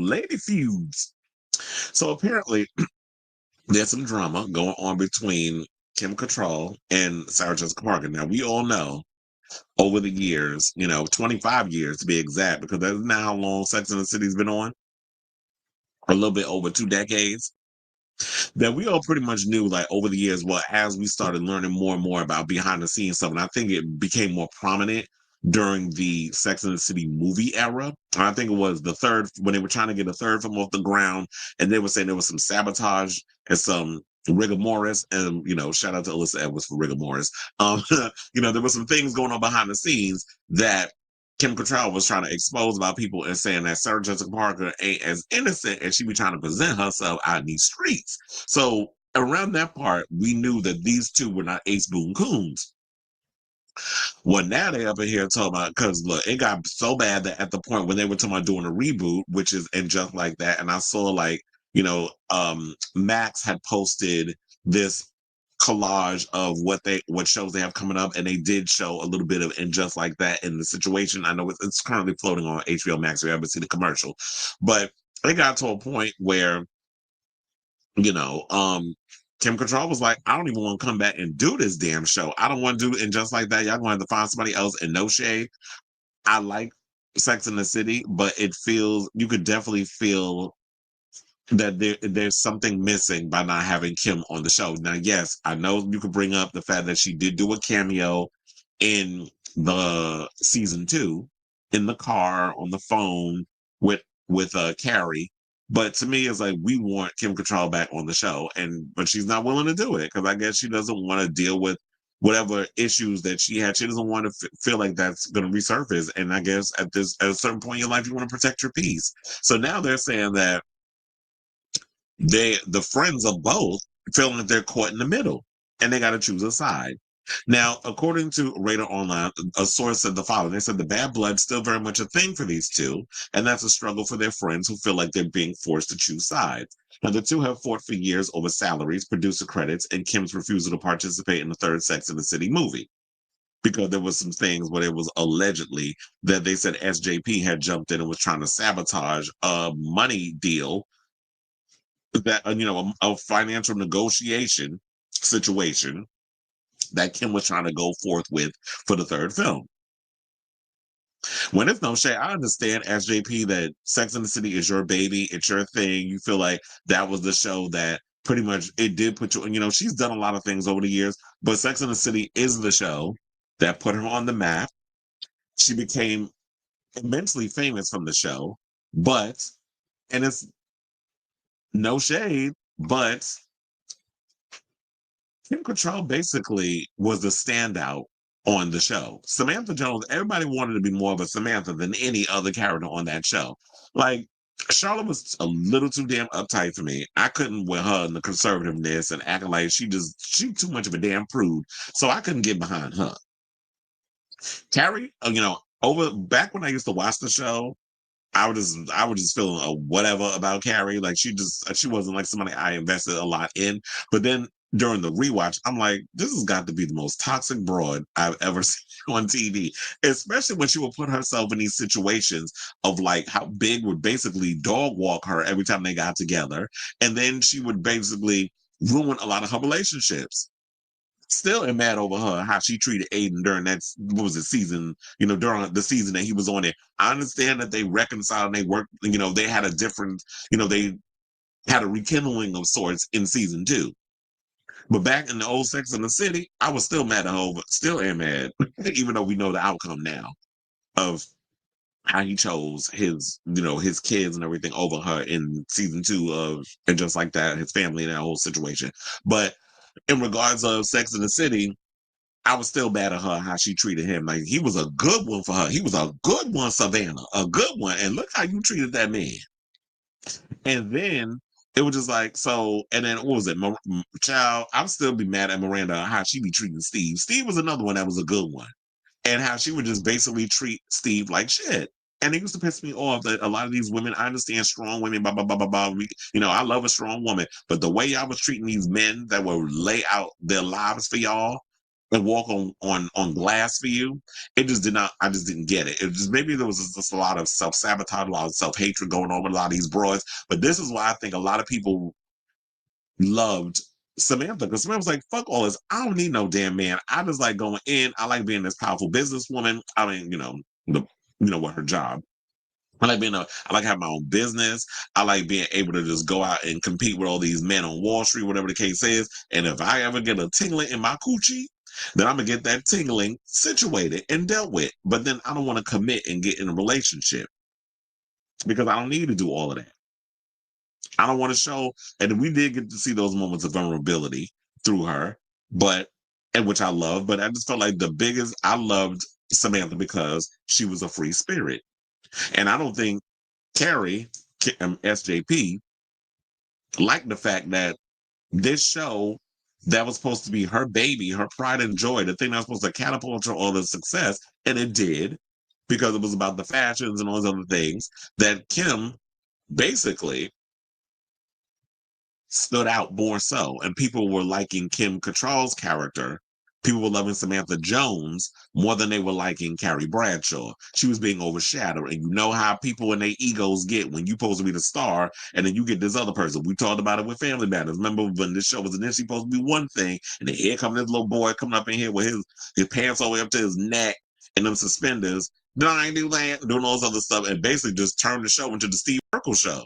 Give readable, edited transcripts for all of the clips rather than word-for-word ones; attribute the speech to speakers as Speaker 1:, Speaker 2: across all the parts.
Speaker 1: lady feuds. So apparently, there's some drama going on between Kim Cattrall and Sarah Jessica Parker. Now, we all know over the years, 25 years to be exact, because that's now how long Sex and the City's been on, a little bit over 2 decades, that we all pretty much knew, like, over the years, well, as we started learning more and more about behind the scenes stuff, and I think it became more prominent during the Sex and the City movie era. And I think it was the third, when they were trying to get a third film off the ground, and they were saying there was some sabotage and some rigor mortis, and shout out to Alyssa Edwards for rigor mortis. There was some things going on behind the scenes that Kim Cattrall was trying to expose about people and saying that Sarah Jessica Parker ain't as innocent as she be trying to present herself out in these streets. So around that part, we knew that these two were not ace boon coons. Well, now they up in here talking about, because look, it got so bad that at the point when they were talking about doing a reboot, which is and just like that, and I saw like, Max had posted this collage of what shows they have coming up, and they did show a little bit of And Just Like That in the situation. I know it's currently floating on HBO Max. We haven't seen the commercial, but it got to a point where Kim Cattrall was like, I don't even want to come back and do this damn show. I don't want to do it. And Just Like That, y'all going to have to find somebody else. And no shade, I like Sex in the City, but you could definitely feel that there's something missing by not having Kim on the show. Now, yes, I know you could bring up the fact that she did do a cameo in the season 2 in the car on the phone with Carrie. But to me, it's like, we want Kim Cattrall back on the show, but she's not willing to do it, because I guess she doesn't want to deal with whatever issues that she had. She doesn't want to feel like that's going to resurface. And I guess at a certain point in your life, you want to protect your peace. So now they're saying that the friends of both feeling that they're caught in the middle, and they got to choose a side. Now, according to Radar Online, a source said the following. They said the bad blood's still very much a thing for these two, and that's a struggle for their friends who feel like they're being forced to choose sides. Now, the two have fought for years over salaries, producer credits, and Kim's refusal to participate in the third Sex and the City movie, because there was some things where it was allegedly that they said SJP had jumped in and was trying to sabotage a money deal, that a financial negotiation situation that Kim was trying to go forth with for the third film. When it's no shade, I understand, SJP, that Sex and the City is your baby, it's your thing. You feel like that was the show that pretty much it did put you. She's done a lot of things over the years, but Sex and the City is the show that put her on the map. She became immensely famous from the show, and it's no shade, but Kim Cattrall basically was the standout on the show. Samantha Jones, everybody wanted to be more of a Samantha than any other character on that show. Like, Charlotte was a little too damn uptight for me. I couldn't with her and the conservativeness and acting like she too much of a damn prude. So I couldn't get behind her. Carrie, back when I used to watch the show, I was just feeling a whatever about Carrie. Like, she wasn't like somebody I invested a lot in. But then during the rewatch, I'm like, this has got to be the most toxic broad I've ever seen on TV, especially when she would put herself in these situations of like how Big would basically dog walk her every time they got together. And then she would basically ruin a lot of her relationships. Still am mad over her, how she treated Aiden during that, what was it, season, during the season that he was on there. I understand that they reconciled and they worked, they had a different, they had a rekindling of sorts in season 2. But back in the old Sex and the City, I was still mad at her, still am mad, even though we know the outcome now of how he chose his kids and everything over her in season 2 of And Just Like That, his family and that whole situation. But in regards of Sex and the City, I was still mad at her how she treated him. Like, he was a good one for her. He was a good one, Savannah, a good one. And look how you treated that man. And then it was just like, so, and then what was it? Child, I'll still be mad at Miranda how she be treating Steve. Steve was another one that was a good one. And how she would just basically treat Steve like shit. And it used to piss me off that a lot of these women, I understand strong women, blah, blah, blah, blah, blah. I love a strong woman. But the way y'all was treating these men that would lay out their lives for y'all, and walk on glass for you. It just did not. I just didn't get it. It just maybe there was just a lot of self-sabotage, a lot of self-hatred going on with a lot of these broads. But this is why I think a lot of people loved Samantha, because Samantha was like, fuck all this. I don't need no damn man. I just like going in. I like being this powerful businesswoman. I mean, what her job. I like having my own business. I like being able to just go out and compete with all these men on Wall Street, whatever the case is. And if I ever get a tingling in my coochie, then I'm gonna get that tingling situated and dealt with. But then I don't want to commit and get in a relationship because I don't need to do all of that. I don't want to show, and we did get to see those moments of vulnerability through her, and which I love, but I just felt like I loved Samantha because she was a free spirit. And I don't think Carrie, SJP, liked the fact that this show that was supposed to be her baby, her pride and joy, the thing that was supposed to catapult her all the success, and it did, because it was about the fashions and all those other things, that Kim basically stood out more so. And people were liking Kim Cattrall's character. People were loving Samantha Jones more than they were liking Carrie Bradshaw. She was being overshadowed. And you know how people and their egos get when you're supposed to be the star and then you get this other person. We talked about it with Family Matters. Remember when this show was initially supposed to be one thing, and then here comes this little boy coming up in here with his pants all the way up to his neck and them suspenders. Then I ain't do that, doing all this other stuff, and basically just turned the show into the Steve Urkel show.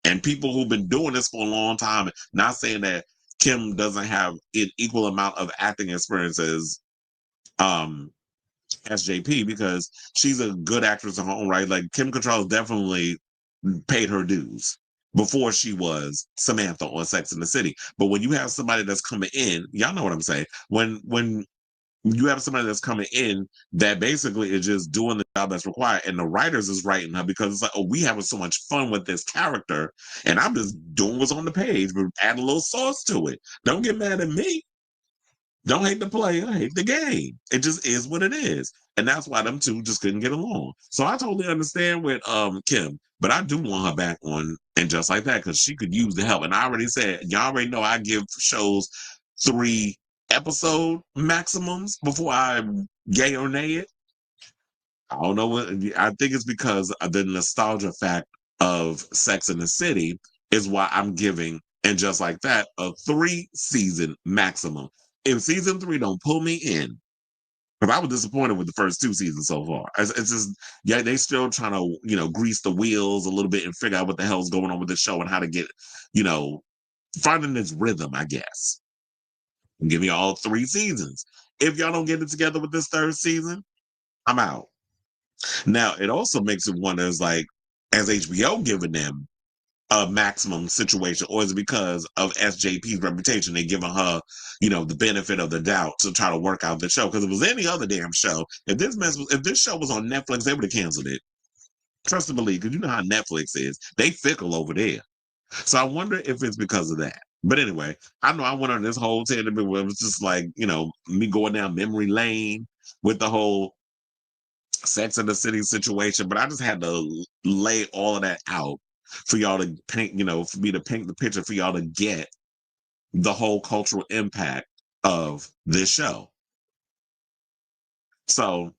Speaker 1: And people who've been doing this for a long time, not saying that Kim doesn't have an equal amount of acting experience as SJP, because she's a good actress in her own right. Like Kim Cattrall definitely paid her dues before she was Samantha on Sex and the City. But when you have somebody that's coming in, y'all know what I'm saying. When you have somebody that's coming in that basically is just doing the job that's required, and the writers is writing her because it's like, oh, we having so much fun with this character, and I'm just doing what's on the page, but add a little sauce to it. Don't get mad at me. Don't hate the player, hate the game. It just is what it is. And that's why them two just couldn't get along. So I totally understand with Kim, but I do want her back on And Just Like That, because she could use the help. And I already said, y'all already know I give shows 3 episode maximums before I yay or nay it. I don't know what, I think it's because of the nostalgia fact of Sex in the City is why I'm giving And Just Like That a 3-season maximum. If season 3 don't pull me in, because I was disappointed with the first 2 seasons so far. It's just, yeah, they still trying to, grease the wheels a little bit and figure out what the hell's going on with the show and how to get, finding its rhythm, I guess. I'm giving you all 3 seasons. If y'all don't get it together with this 3rd season, I'm out. Now, it also makes it wonder, is like, has HBO given them a maximum situation, or is it because of SJP's reputation? They giving her, the benefit of the doubt to try to work out the show. Because if it was any other damn show, if this show was on Netflix, they would have canceled it. Trust and believe, because you know how Netflix is. They fickle over there. So I wonder if it's because of that. But anyway, I know I went on this whole tangent where it was just like, me going down memory lane with the whole Sex in the City situation, but I just had to lay all of that out for y'all to paint, for me to paint the picture for y'all to get the whole cultural impact of this show. So,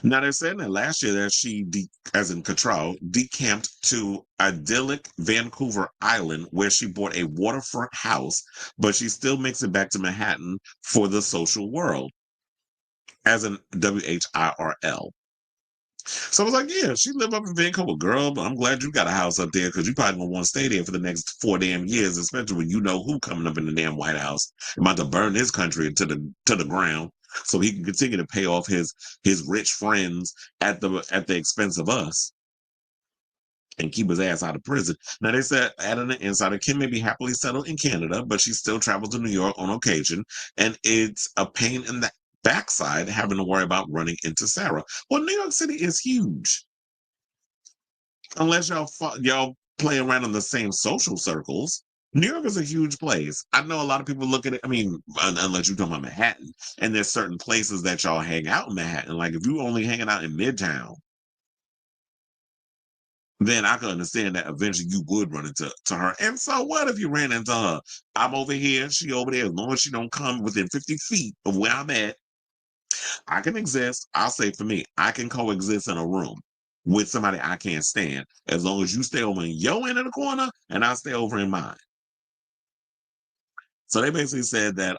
Speaker 1: now they're saying that last year that she, as in Cattrall, decamped to idyllic Vancouver Island where she bought a waterfront house, but she still makes it back to Manhattan for the social world, as in WHIRL. So I was like, yeah, she lived up in Vancouver, girl, but I'm glad you got a house up there, because you probably gonna want to stay there for the next 4 damn years, especially when you know who coming up in the damn White House. About to burn his country to the ground so he can continue to pay off his rich friends at the expense of us and keep his ass out of prison. Now, they said, adding an insider, Kim may be happily settled in Canada, but she still travels to New York on occasion, and it's a pain in the backside having to worry about running into Sarah. Well, New York City is huge. Unless y'all play around in the same social circles. New York is a huge place. I know a lot of people look at it. I mean, unless you're talking about Manhattan, and there's certain places that y'all hang out in Manhattan. Like if you only hanging out in Midtown, then I could understand that eventually you would run into her. And so what if you ran into her? I'm over here, she over there. As long as she don't come within 50 feet of where I'm at, I can exist. I'll say for me, I can coexist in a room with somebody I can't stand as long as you stay over in your end of the corner and I stay over in mine. So they basically said that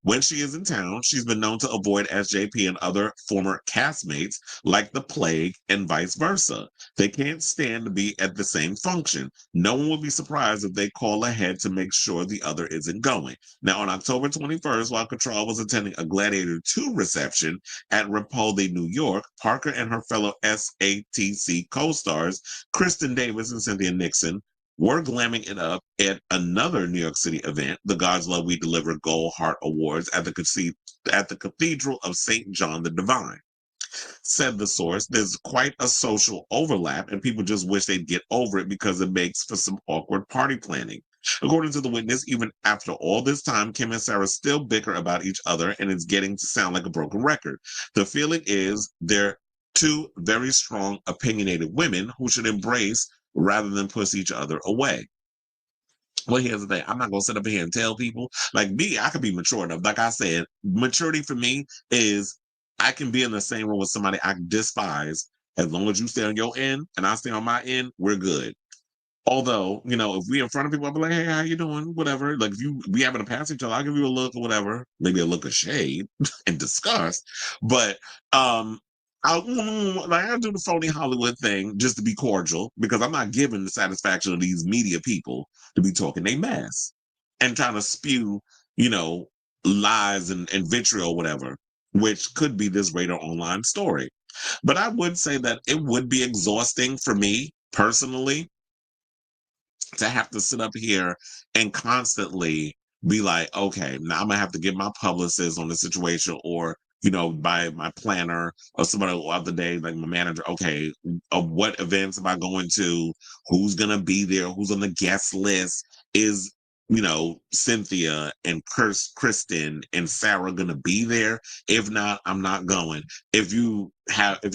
Speaker 1: when she is in town, she's been known to avoid SJP and other former castmates like the plague and vice versa. They can't stand to be at the same function. No one will be surprised if they call ahead to make sure the other isn't going. Now, on October 21st, while Cattrall was attending a Gladiator 2 reception at Rapaldi, New York, Parker and her fellow SATC co-stars, Kristen Davis and Cynthia Nixon, were glamming it up at another New York City event, the God's Love We Deliver Gold Heart Awards at the Cathedral of St. John the Divine. Said the source, there's quite a social overlap, and people just wish they'd get over it because it makes for some awkward party planning. According to the witness, even after all this time, Kim and Sarah still bicker about each other, and it's getting to sound like a broken record. The feeling is they're two very strong, opinionated women who should embrace rather than push each other away. Well, here's the thing. I'm not gonna sit up here and tell people. Like me, I could be mature enough. Like I said, maturity for me is I can be in the same room with somebody I despise. As long as you stay on your end and I stay on my end, we're good. Although, if we in front of people, I'll be like, hey, how you doing? Whatever. Like if we happen to pass each other, I'll give you a look or whatever. Maybe a look of shade and disgust. But I do the phony Hollywood thing just to be cordial because I'm not giving the satisfaction of these media people to be talking they mess and trying to spew, you know, lies and vitriol, whatever, which could be this Radar Online story. But I would say that it would be exhausting for me personally to have to sit up here and constantly be like, okay, now I'm gonna have to get my publicist on the situation, or by my planner or somebody the other day, like my manager. Okay, what events am I going to? Who's gonna be there? Who's on the guest list? Is Cynthia and Kristen and Sarah gonna be there? If not, I'm not going. If you're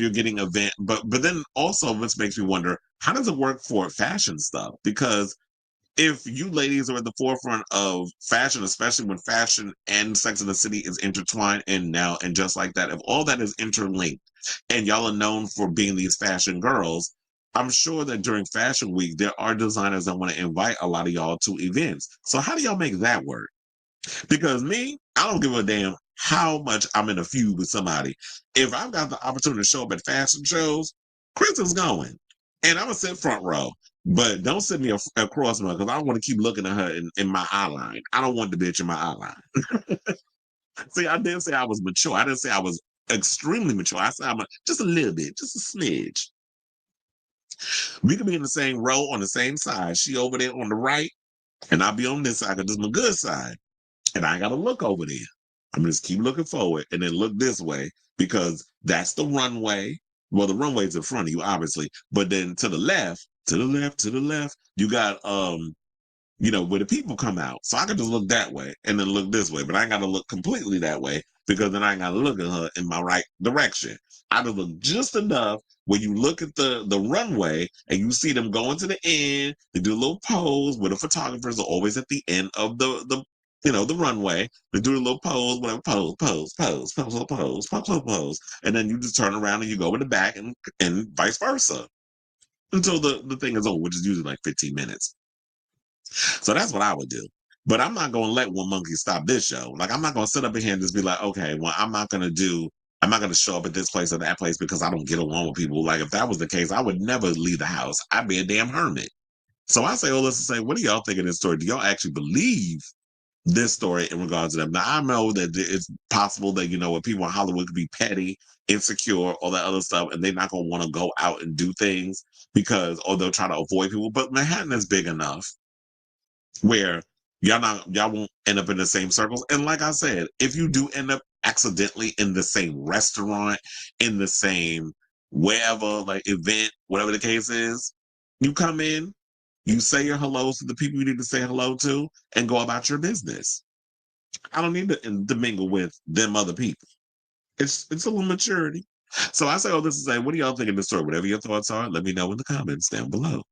Speaker 1: getting event, but then also this makes me wonder, how does it work for fashion stuff? Because if you ladies are at the forefront of fashion, especially when fashion and Sex and the City is intertwined and just like that, if all that is interlinked and y'all are known for being these fashion girls, I'm sure that during Fashion Week, there are designers that want to invite a lot of y'all to events. So how do y'all make that work? Because me, I don't give a damn how much I'm in a feud with somebody. If I've got the opportunity to show up at fashion shows, Chris is going. And I'm going to sit front row. But don't sit me across me because I want to keep looking at her in my eye line. I don't want the bitch in my eye line. See, I didn't say I was mature. I didn't say I was extremely mature. I said I'm just a little bit, just a smidge. We could be in the same row on the same side. She over there on the right, and I'll be on this side because this is my good side. And I got to look over there. I'm just keep looking forward and then look this way because that's the runway. Well, the runway's in front of you, obviously, but then to the left, you got where the people come out. So I could just look that way and then look this way, but I ain't got to look completely that way because then I ain't got to look at her in my right direction. I just look just enough where you look at the runway and you see them going to the end. They do a little pose where the photographers are always at the end of the runway. They do a little pose, whatever, pose. And then you just turn around and you go in the back and vice versa until the thing is over, which is usually like 15 minutes. So that's what I would do. But I'm not going to let one monkey stop this show. Like, I'm not going to sit up in here and just be like, okay, well, I'm not going to show up at this place or that place because I don't get along with people. Like, if that was the case, I would never leave the house. I'd be a damn hermit. So I say all this to say, what do y'all think of this story? Do y'all actually believe this story in regards to them? Now, I know that it's possible that, when people in Hollywood could be petty, insecure, all that other stuff, and they're not going to want to go out and do things or they'll try to avoid people. But Manhattan is big enough where y'all won't end up in the same circles. And like I said, if you do end up accidentally in the same restaurant, in the same wherever, like event, whatever the case is, you come in, you say your hellos to the people you need to say hello to, and go about your business. I don't need to mingle with them other people. It's a little maturity. So I say all this to say, what do y'all think of the story? Whatever your thoughts are, let me know in the comments down below.